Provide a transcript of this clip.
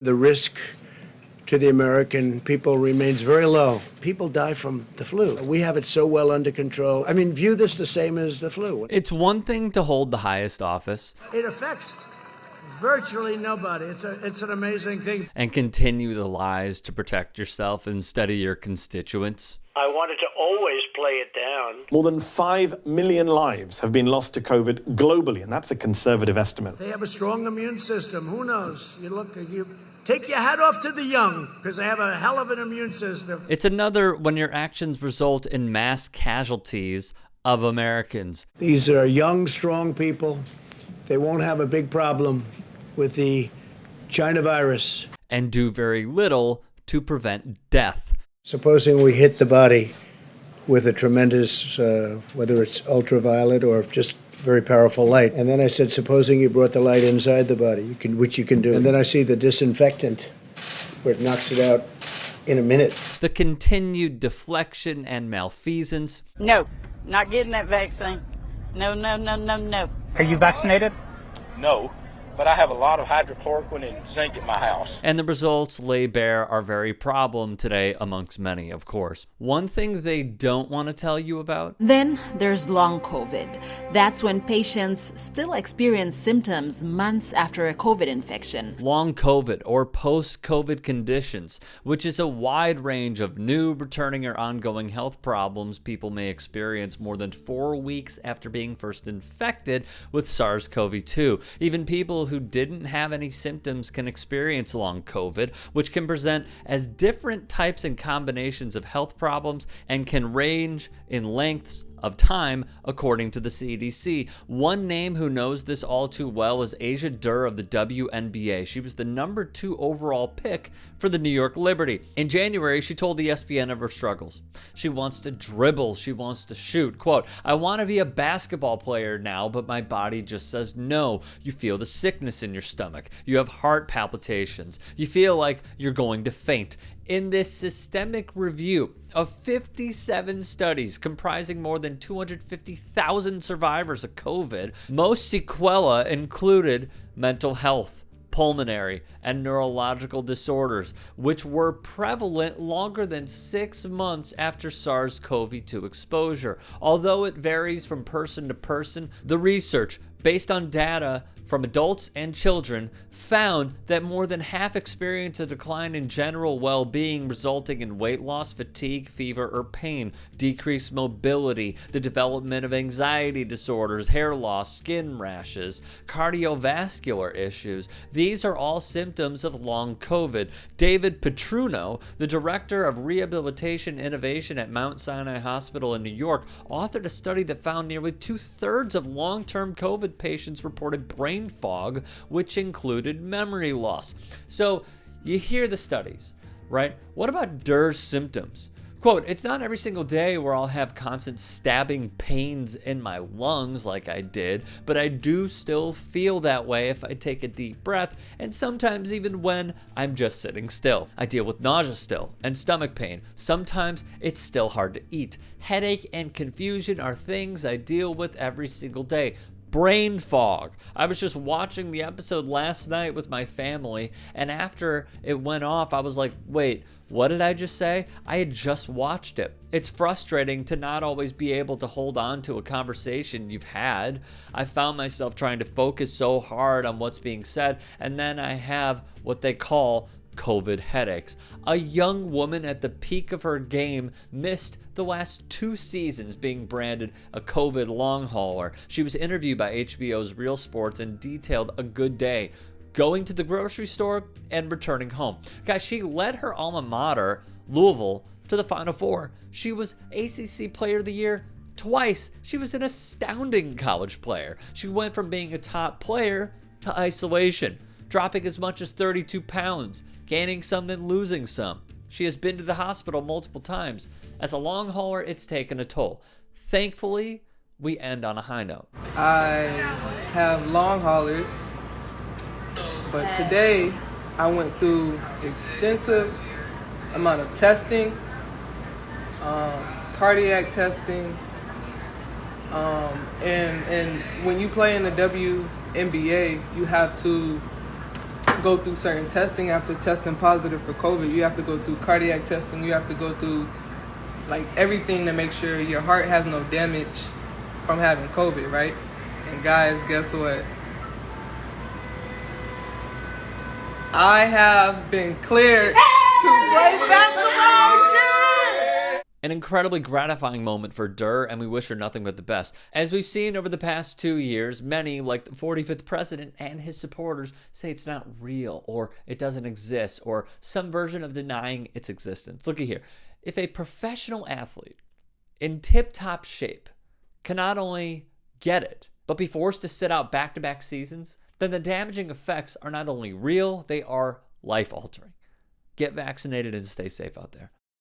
The risk to the American people remains very low. People die from the flu. We have it so well under control. I mean, view this the same as the flu. It's one thing to hold the highest office. It affects virtually nobody. It's an amazing thing. And continue the lies to protect yourself instead of your constituents. I wanted to always play it down. More than 5 million lives have been lost to COVID globally, and that's a conservative estimate. They have a strong immune system. Who knows? You take your hat off to the young, because they have a hell of an immune system. It's another when your actions result in mass casualties of Americans. These are young, strong people. They won't have a big problem with the China virus. And do very little to prevent death. Supposing we hit the body with a tremendous, whether it's ultraviolet or just very powerful light. And then I said, supposing you brought the light inside the body, which you can do. And then I see the disinfectant, where it knocks it out in a minute. The continued deflection and malfeasance. No, not getting that vaccine. No. Are you vaccinated? No, but I have a lot of hydrochloroquine and zinc at my house. And the results lay bare our very problem today amongst many, of course. One thing they don't want to tell you about. Then there's long COVID. That's when patients still experience symptoms months after a COVID infection. Long COVID or post-COVID conditions, which is a wide range of new, returning, or ongoing health problems people may experience more than 4 weeks after being first infected with SARS-CoV-2. Even people who didn't have any symptoms can experience long COVID, which can present as different types and combinations of health problems and can range in lengths of time according to the CDC. One name who knows this all too well is Asia Durr of the WNBA. She was the number 2 overall pick for the New York Liberty. In January, she told ESPN of her struggles. She wants to dribble. She wants to shoot. Quote, "I want to be a basketball player now, but my body just says no. You feel the sickness in your stomach. You have heart palpitations. You feel like you're going to faint." In this systemic review of 57 studies comprising more than 250,000 survivors of COVID, most sequelae included mental health, pulmonary, and neurological disorders, which were prevalent longer than 6 months after SARS-CoV-2 exposure. Although it varies from person to person, the research, based on data from adults and children, found that more than half experience a decline in general well-being, resulting in weight loss, fatigue, fever, or pain, decreased mobility, the development of anxiety disorders, hair loss, skin rashes, cardiovascular issues. These are all symptoms of long COVID. David Petruno, the director of rehabilitation innovation at Mount Sinai Hospital in New York, authored a study that found nearly 2/3 of long-term COVID patients reported brain fog, which included memory loss. So you hear the studies, right? What about Durr's symptoms? Quote, "It's not every single day where I'll have constant stabbing pains in my lungs like I did, but I do still feel that way if I take a deep breath, and sometimes even when I'm just sitting still. I deal with nausea still and stomach pain. Sometimes it's still hard to eat. Headache and confusion are things I deal with every single day. Brain fog. I was just watching the episode last night with my family, and after it went off, I was like, wait, what did I just say? I had just watched it. It's frustrating to not always be able to hold on to a conversation you've had. I found myself trying to focus so hard on what's being said, and then I have what they call COVID headaches. A young woman at the peak of her game missed the last 2 seasons being branded a COVID long hauler. She was interviewed by HBO's Real Sports and detailed a good day, going to the grocery store and returning home. Guys, she led her alma mater, Louisville, to the Final Four. She was ACC Player of the Year twice. She was an astounding college player. She went from being a top player to isolation, dropping as much as 32 pounds, gaining some then losing some. She has been to the hospital multiple times. As a long hauler, it's taken a toll. Thankfully, we end on a high note. I have long haulers, but today I went through extensive amount of testing, cardiac testing, and when you play in the WNBA, you have to go through certain testing after testing positive for COVID. You have to go through cardiac testing. You have to go through like everything to make sure your heart has no damage from having COVID, right? And guys, guess what? I have been cleared to play basketball again! An incredibly gratifying moment for Durr, and we wish her nothing but the best. As we've seen over the past 2 years, many, like the 45th president and his supporters, say it's not real, or it doesn't exist, or some version of denying its existence. Looky here. If a professional athlete in tip-top shape can not only get it, but be forced to sit out back-to-back seasons, then the damaging effects are not only real, they are life-altering. Get vaccinated and stay safe out there.